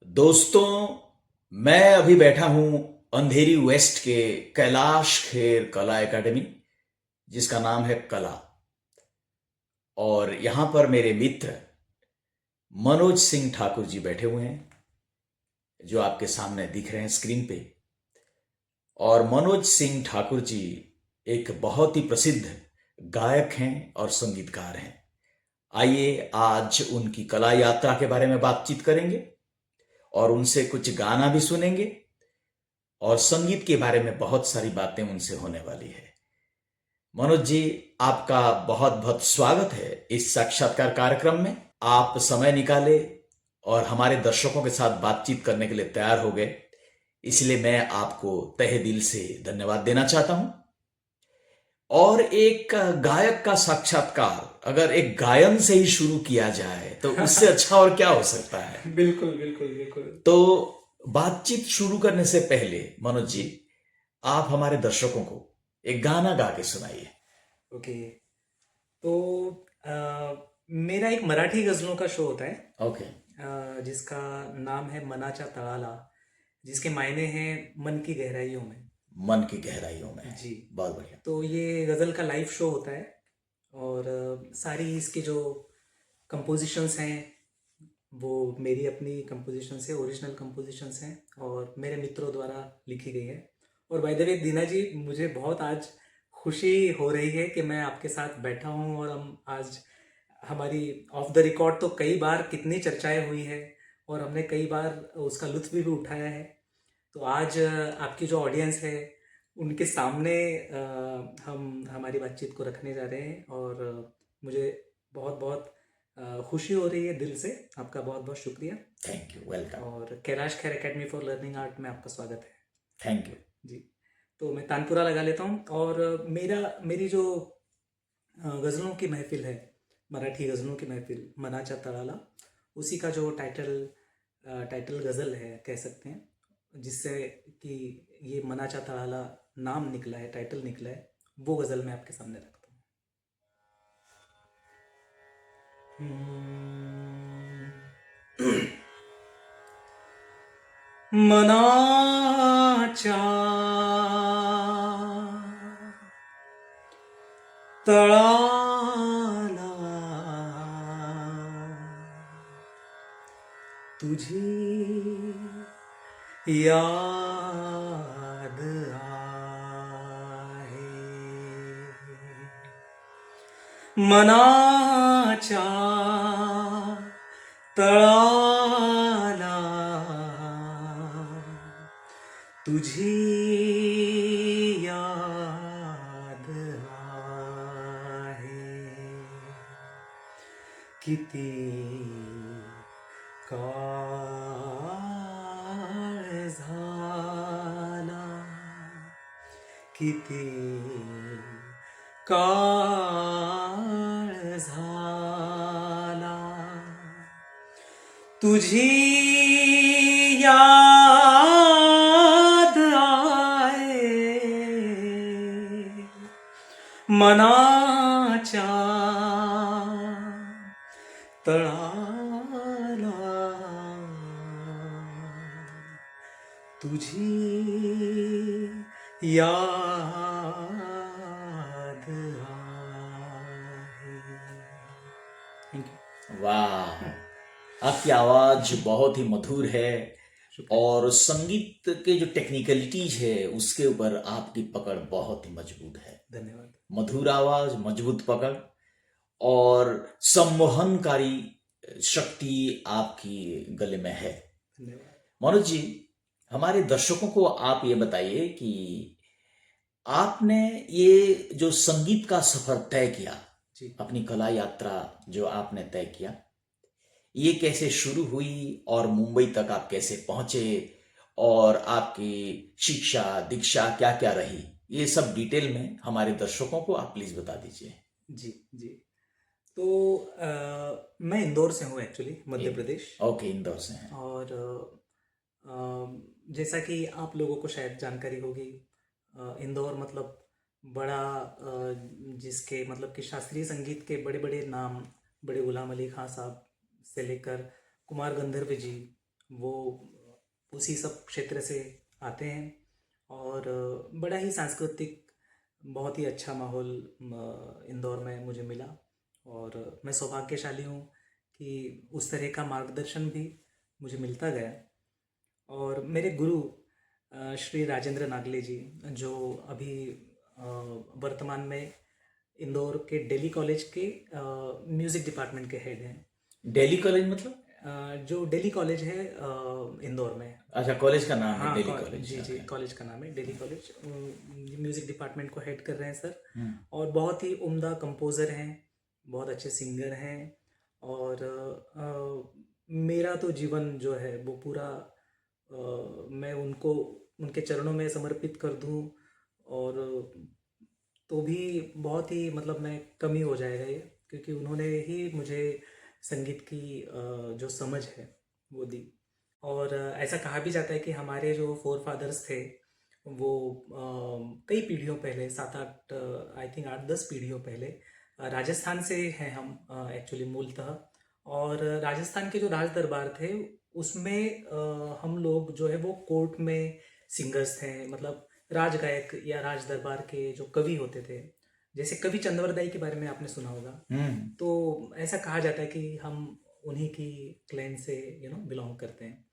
दोस्तों, मैं अभी बैठा हूं अंधेरी वेस्ट के कैलाश खेर कला एकेडमी, जिसका नाम है कला। और यहां पर मेरे मित्र मनोज सिंह ठाकुर जी बैठे हुए हैं, जो आपके सामने दिख रहे हैं स्क्रीन पे। और मनोज सिंह ठाकुर जी एक बहुत ही प्रसिद्ध गायक हैं और संगीतकार हैं। आइए आज उनकी कला यात्रा के बारे में बातचीत करेंगे और उनसे कुछ गाना भी सुनेंगे, और संगीत के बारे में बहुत सारी बातें उनसे होने वाली है। मनोज जी, आपका बहुत बहुत स्वागत है इस साक्षात्कार कार्यक्रम में। आप समय निकाले और हमारे दर्शकों के साथ बातचीत करने के लिए तैयार हो गए, इसलिए मैं आपको तहे दिल से धन्यवाद देना चाहता हूं। और एक गायक का साक्षात्कार अगर एक गायन से ही शुरू किया जाए तो उससे अच्छा और क्या हो सकता है। बिल्कुल बिल्कुल बिल्कुल। तो बातचीत शुरू करने से पहले मनोज जी, आप हमारे दर्शकों को एक गाना गा के सुनाइए। ओके। तो मेरा एक मराठी गजलों का शो होता है, ओके। जिसका नाम है मनाचा तळाला, जिसके मायने हैं मन की गहराइयों में। मन की गहराइयों में है। जी। बहुत बढ़िया। तो ये गज़ल का लाइव शो होता है, और सारी इसकी जो कंपोजिशंस हैं वो मेरी अपनी कंपोजिशंस है, ओरिजिनल कंपोजिशंस हैं और मेरे मित्रों द्वारा लिखी गई है। और बाय द वे दीना जी, मुझे बहुत आज खुशी हो रही है कि मैं आपके साथ बैठा हूँ, और हम आज हमारी ऑफ द रिकॉर्ड तो कई बार कितनी चर्चाएं हुई है, और हमने कई बार उसका लुत्फ भी उठाया है। तो आज आपकी जो ऑडियंस है उनके सामने हम हमारी बातचीत को रखने जा रहे हैं, और मुझे बहुत बहुत खुशी हो रही है दिल से। आपका बहुत बहुत शुक्रिया। Thank you. वेलकम। और Kailash Kher academy for learning art में आपका स्वागत है। Thank you. जी। तो मैं तानपुरा लगा लेता हूँ, और मेरी जो गज़लों की महफिल है, मराठी गज़लों की महफिल मनाचा तळाला, उसी का जो टाइटल गज़ल है कह सकते हैं, जिससे कि ये मनाचा तळाला नाम निकला है, टाइटल निकला है, वो गज़ल मैं आपके सामने रखता हूँ। मनाच्या तळाला तुझी याद आहे, मनाच्या तळाला तुझी याद आहे, किती काळ झाला, किती काळ झाला, तुझी याद आहे, मनाच्या तळाला तुझी याद आहे। Thank you. वाह, आपकी आवाज बहुत ही मधुर है, शुक्रिया। और संगीत के जो टेक्निकलिटीज है उसके ऊपर आपकी पकड़ बहुत ही मजबूत है। धन्यवाद। मधुर आवाज, मजबूत पकड़ और सम्मोहनकारी शक्ति आपकी गले में है। धन्यवाद। मनोज जी, हमारे दर्शकों को आप ये बताइए कि आपने ये जो संगीत का सफर तय किया, जी। अपनी कला यात्रा जो आपने तय किया, ये कैसे शुरू हुई और मुंबई तक आप कैसे पहुंचे, और आपकी शिक्षा दीक्षा क्या क्या रही, ये सब डिटेल में हमारे दर्शकों को आप प्लीज बता दीजिए। जी। जी। तो मैं इंदौर से हूँ, एक्चुअली मध्य प्रदेश। ओके, इंदौर से हैं। और जैसा कि आप लोगों को शायद जानकारी होगी, इंदौर मतलब बड़ा, जिसके मतलब कि शास्त्रीय संगीत के बड़े बड़े नाम, बड़े गुलाम अली खां साहब से लेकर कुमार गंधर्व जी, वो उसी सब क्षेत्र से आते हैं। और बड़ा ही सांस्कृतिक, बहुत ही अच्छा माहौल इंदौर में मुझे मिला। और मैं सौभाग्यशाली हूँ कि उस तरह का मार्गदर्शन भी मुझे मिलता गया। और मेरे गुरु श्री राजेंद्र नागले जी, जो अभी वर्तमान में इंदौर के दिल्ली कॉलेज के म्यूज़िक डिपार्टमेंट के हेड हैं। दिल्ली कॉलेज मतलब? जो दिल्ली कॉलेज है इंदौर में। अच्छा, कॉलेज का नाम है हाँ, दिल्ली कॉलेज। जी जी, कॉलेज का नाम है दिल्ली कॉलेज। म्यूज़िक डिपार्टमेंट को हेड कर रहे हैं सर। हम्म। और बहुत ही उम्दा कंपोज़र हैं, बहुत अच्छे सिंगर हैं। और मेरा तो जीवन जो है वो पूरा मैं उनको, उनके चरणों में समर्पित कर दूं। और तो भी बहुत ही मतलब मैं कम ही हो जाएगा ये, क्योंकि उन्होंने ही मुझे संगीत की जो समझ है वो दी। और ऐसा कहा भी जाता है कि हमारे जो फोर फादर्स थे वो कई पीढ़ियों पहले, 7-8, आई थिंक 8-10 पीढ़ियों पहले राजस्थान से हैं हम एक्चुअली मूलतः। और राजस्थान के जो राज दरबार थे उसमें हम लोग जो है वो कोर्ट में सिंगर्स थे, मतलब राज गायक या राज दरबार के जो कवि होते थे। जैसे कवि चंद्रवरदाई के बारे में आपने सुना होगा। तो ऐसा कहा जाता है कि हम उन्हीं की क्लैन से बिलोंग करते हैं।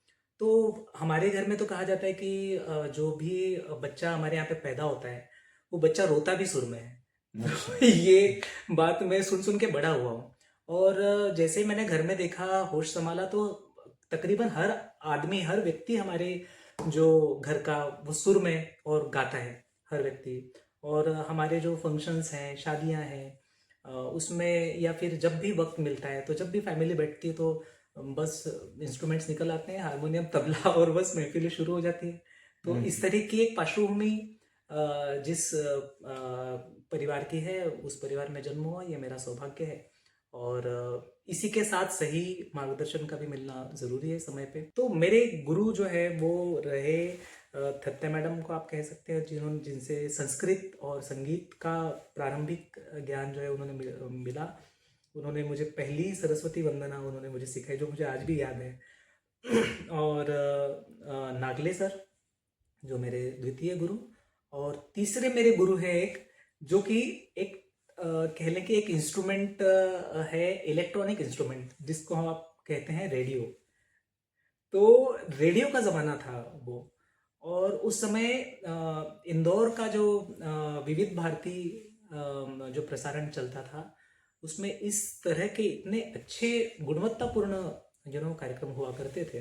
तो हमारे घर में तो कहा जाता है कि जो भी बच्चा हमारे यहाँ पे पैदा होता है वो बच्चा रोता भी सुर में है। तो ये बात मैं सुन सुन के बड़ा हुआ हूँ। और जैसे ही मैंने घर में देखा, होश संभाला, तो तकरीबन हर आदमी, हर व्यक्ति हमारे जो घर का वो सुर में और गाता है, हर व्यक्ति। और हमारे जो फंक्शंस हैं, शादियां हैं, उसमें या फिर जब भी वक्त मिलता है, तो जब भी फैमिली बैठती है तो बस इंस्ट्रूमेंट्स निकल आते हैं, हारमोनियम, तबला, और बस महफिल शुरू हो जाती है। तो इस तरह की एक पार्श्वभूमि जिस परिवार की है, उस परिवार में जन्म हुआ, ये मेरा सौभाग्य है। और इसी के साथ सही मार्गदर्शन का भी मिलना ज़रूरी है समय पे। तो मेरे गुरु जो है वो रहे थत्ते मैडम को आप कह सकते हैं, जिनसे संस्कृत और संगीत का प्रारंभिक ज्ञान जो है उन्होंने मिला। उन्होंने मुझे पहली सरस्वती वंदना उन्होंने मुझे सिखाई, जो मुझे आज भी याद है। और नागले सर, जो मेरे द्वितीय गुरु। और तीसरे मेरे गुरु हैं एक, जो कि एक कह लें कि एक इंस्ट्रूमेंट है, इलेक्ट्रॉनिक इंस्ट्रूमेंट, जिसको हम आप कहते हैं रेडियो। तो रेडियो का ज़माना था वो। और उस समय इंदौर का जो विविध भारती जो प्रसारण चलता था, उसमें इस तरह के इतने अच्छे गुणवत्तापूर्ण कार्यक्रम हुआ करते थे।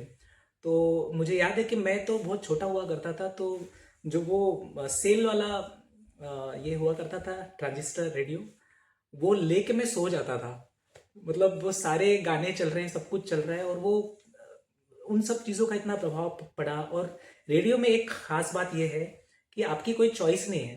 तो मुझे याद है कि मैं तो बहुत छोटा हुआ करता था, तो जो वो सेल वाला ये हुआ करता था ट्रांजिस्टर रेडियो, वो लेके मैं सो जाता था। मतलब वो सारे गाने चल रहे हैं, सब कुछ चल रहा है, और वो उन सब चीज़ों का इतना प्रभाव पड़ा। और रेडियो में एक ख़ास बात यह है कि आपकी कोई चॉइस नहीं है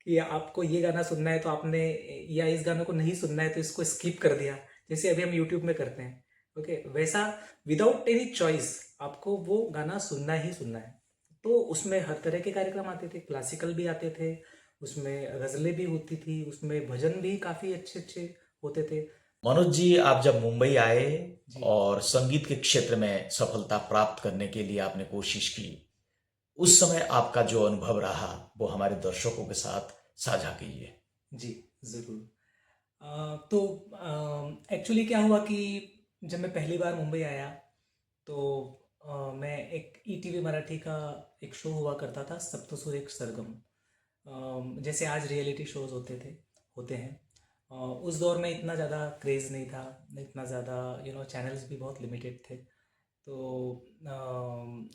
कि आपको ये गाना सुनना है तो आपने, या इस गाने को नहीं सुनना है तो इसको स्किप कर दिया, जैसे अभी हम यूट्यूब में करते हैं। ओके, वैसा विदाउट एनी चॉइस आपको वो गाना सुनना ही सुनना है। तो उसमें हर तरह के कार्यक्रम आते थे, क्लासिकल भी आते थे, उसमें गज़लें भी होती थी, उसमें भजन भी काफ़ी अच्छे अच्छे होते थे। मनोज जी, आप जब मुंबई आए जी और संगीत के क्षेत्र में सफलता प्राप्त करने के लिए आपने कोशिश की, उस समय आपका जो अनुभव रहा वो हमारे दर्शकों के साथ साझा कीजिए। जी, ज़रूर। तो एक्चुअली क्या हुआ कि जब मैं पहली बार मुंबई आया, तो मैं एक ईटीवी मराठी का एक शो हुआ करता था, सप्तसुर एक सरगम। जैसे आज रियलिटी शोज़ होते हैं। उस दौर में इतना ज़्यादा क्रेज़ नहीं था, इतना ज़्यादा चैनल्स भी बहुत लिमिटेड थे। तो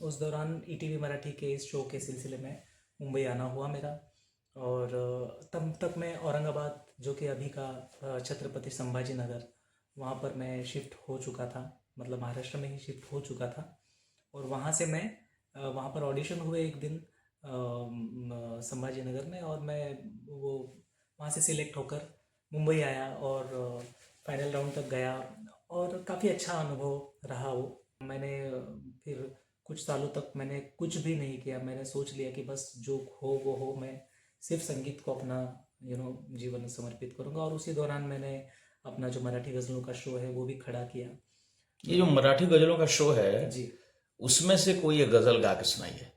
उस दौरान ईटीवी मराठी के इस शो के सिलसिले में मुंबई आना हुआ मेरा। और तब तक मैं औरंगाबाद, जो कि अभी का छत्रपति संभाजी नगर, वहाँ पर मैं शिफ्ट हो चुका था, मतलब महाराष्ट्र में ही शिफ्ट हो चुका था। और वहाँ से मैं वहाँ पर ऑडिशन हुए एक दिन संभाजी नगर में, और मैं वो वहाँ से सिलेक्ट होकर मुंबई आया और फाइनल राउंड तक गया। और काफ़ी अच्छा अनुभव रहा वो। मैंने फिर कुछ सालों तक मैंने कुछ भी नहीं किया। मैंने सोच लिया कि बस जो हो वो हो, मैं सिर्फ संगीत को अपना जीवन समर्पित करूँगा। और उसी दौरान मैंने अपना जो मराठी गज़लों का शो है वो भी खड़ा किया। ये जो मराठी गजलों का शो है, जी उसमें से कोई एक गजल गा के सुनाइए।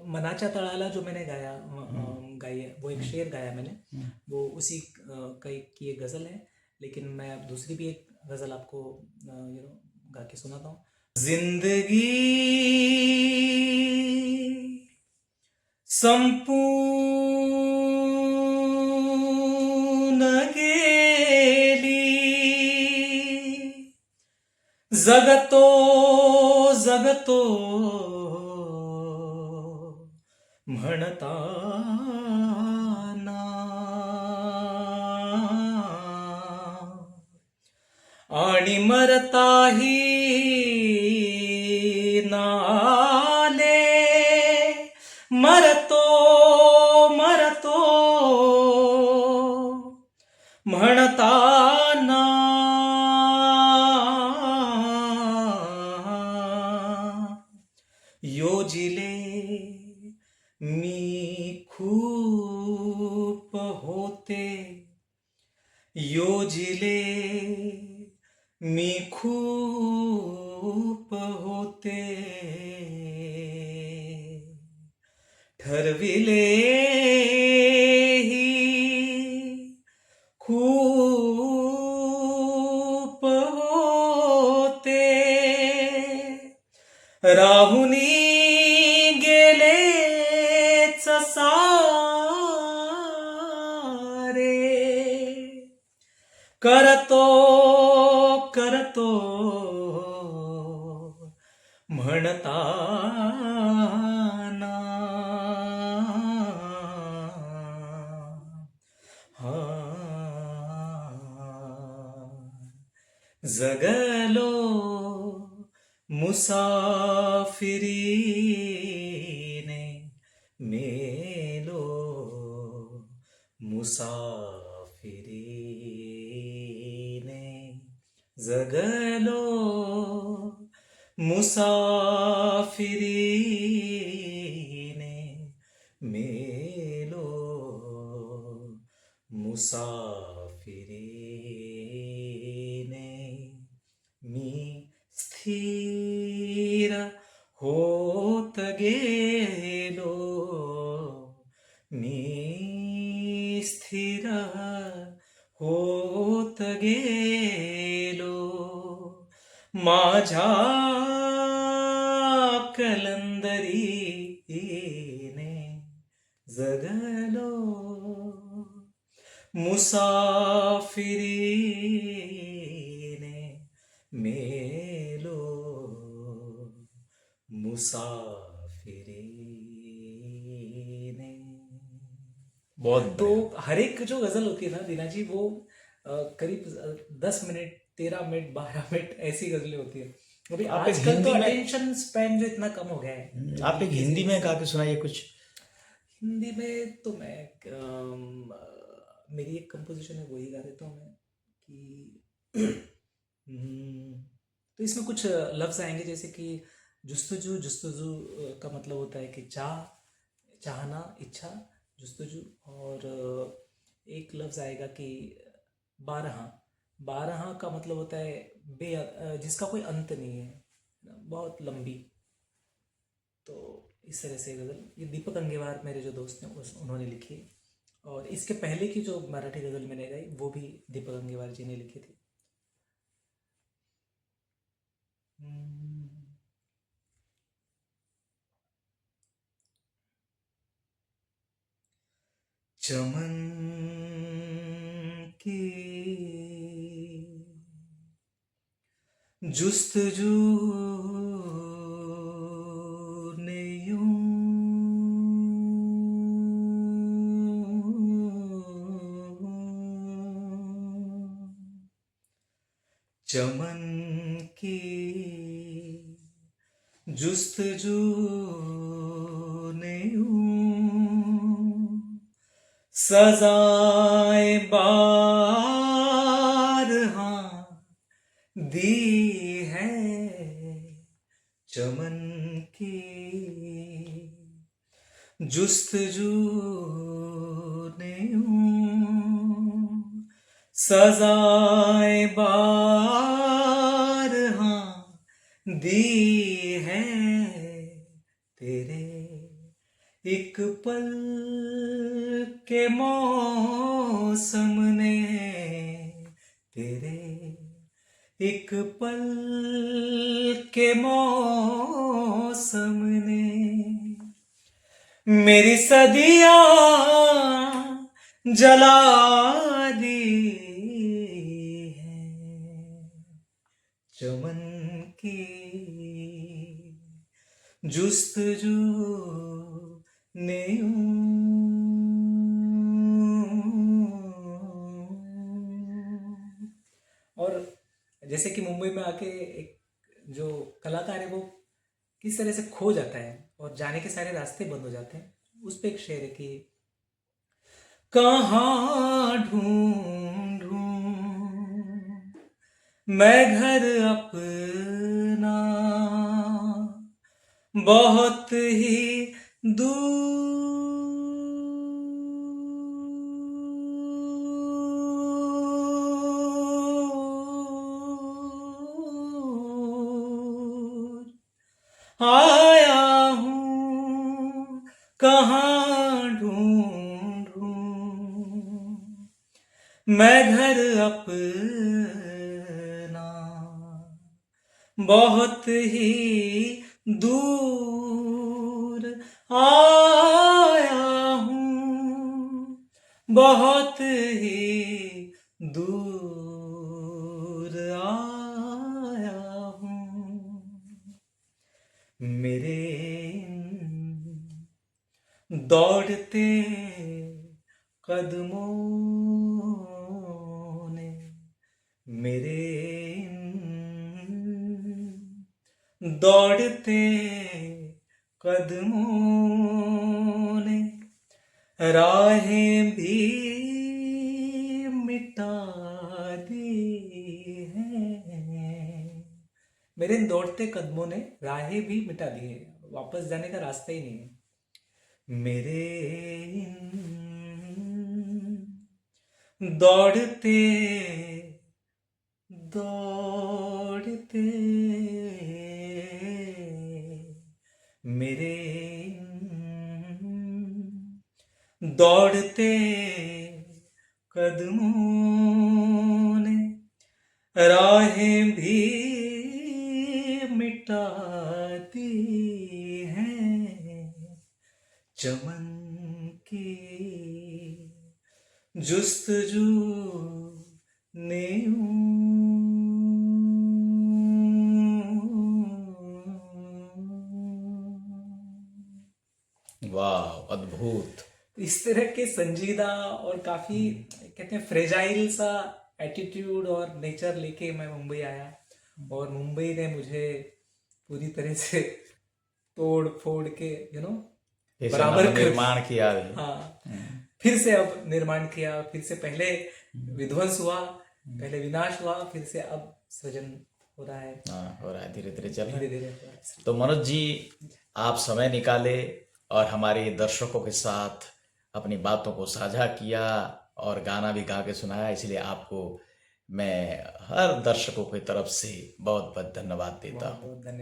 मनाच्या तळाला जो मैंने गाई है, वो एक शेर गाया मैंने, वो उसी की एक गज़ल है। लेकिन मैं अब दूसरी भी एक गज़ल आपको गा के सुनाता हूँ। जिंदगी संपूर्ण गेली, जगतो जगतो म्हणताना, आणि मरताही नाले, मरतो मरतो म्हणताना, योजिले मी खूप होते, योजिले मी खूप होते, ठरविले ही खूप होते, राहुनी गेलेच सारे, करतो करतो म्हणताना, हा जगलो मुसाफिरीने, मेलो मुसाफिरीने, जगलो मुसाफिरीने, मेलो मुसाफिरीने, मी स्थिर होत गेलो, मी स्थिर होत गेलो, माझ्या कलंदरीने जगलो मुसाफिरीने, मेलो मुसाफिरीने। बहुत तो बढ़िया। हर एक जो गजल होती है ना दीना जी, वो करीब 10 मिनट, 13 मिनट, 12 मिनट ऐसी गजलें होती है। अभी आप एक आजकल तो हिंदी में अटेंशन स्पैन जो इतना कम हो गया है, आप एक हिंदी में गा के सुनाइए कुछ। हिंदी में तो मैं मेरी एक कंपोजिशन है, वही गा देता हूँ मैं कि तो इसमें कुछ लफ्ज़ आएंगे जैसे कि जुस्तजू, जुस्तजू का मतलब होता है कि चाह, चाहना, इच्छा, जुस्तजू। और एक लफ्ज़ आएगा कि बारहा, बारहा का मतलब होता है जिसका कोई अंत नहीं है, बहुत लंबी। तो इस तरह से गज़ल, ये दीपक अंगेवार मेरे जो दोस्त हैं उन्होंने लिखी है। और इसके पहले की जो मराठी गज़ल मैंने गाई वो भी दीपक अंगेवार जी ने लिखी थी। चमन की जुस्तजू ने यूं चमन की जुस्तजू ने सजाए बारहा दी है, चमन की जुस्तजू ने सजाए बारहा दी है, तेरे एक पल के मौसम ने, तेरे एक पल के मौसम ने मेरी सदियां जला दी हैं। चमन की जुस्तजू ने और जैसे कि मुंबई में आके एक जो कलाकार है वो किस तरह से खो जाता है और जाने के सारे रास्ते बंद हो जाते हैं, उस पे एक शेर है कि कहाँ ढूंढूं मैं घर अपना, बहुत ही दूर आया हूँ, कहाँ ढूंढूं मैं घर अपना, बहुत ही दूर आया हूँ, बहुत ही दूर आया हूँ। मेरे दौड़ते कदमों ने, मेरे दौड़ते कदमों ने राहें भी मिटा दी हैं। मेरे इन दौड़ते कदमों ने राहें भी मिटा दी है, वापस जाने का रास्ता ही नहीं है। मेरे दौड़ते दौड़ते मेरे दौड़ते कदमों ने राहें भी मिटा दी हैं। चमन की जुस्तजू ने वाह, अद्भुत। इस तरह के संजीदा और काफी कहते हैं फ्रेजाइल सा एटीट्यूड और नेचर लेके मैं मुंबई आया और मुंबई ने मुझे पूरी तरह से तोड़ फोड़ के बराबर कर निर्माण किया। हाँ, फिर से अब निर्माण किया, फिर से पहले विध्वंस हुआ, पहले विनाश हुआ, फिर से अब सृजन हो रहा है। हाँ, हो रहा है, धीरे धीरे चल रहा धीरे है। धीरे हो रहा है। तो मनोज जी, आप समय निकाले और हमारे दर्शकों के साथ अपनी बातों को साझा किया और गाना भी गा के सुनाया, इसलिए आपको मैं हर दर्शकों की तरफ से बहुत बहुत धन्यवाद देता हूँ। बहुत धन्यवाद।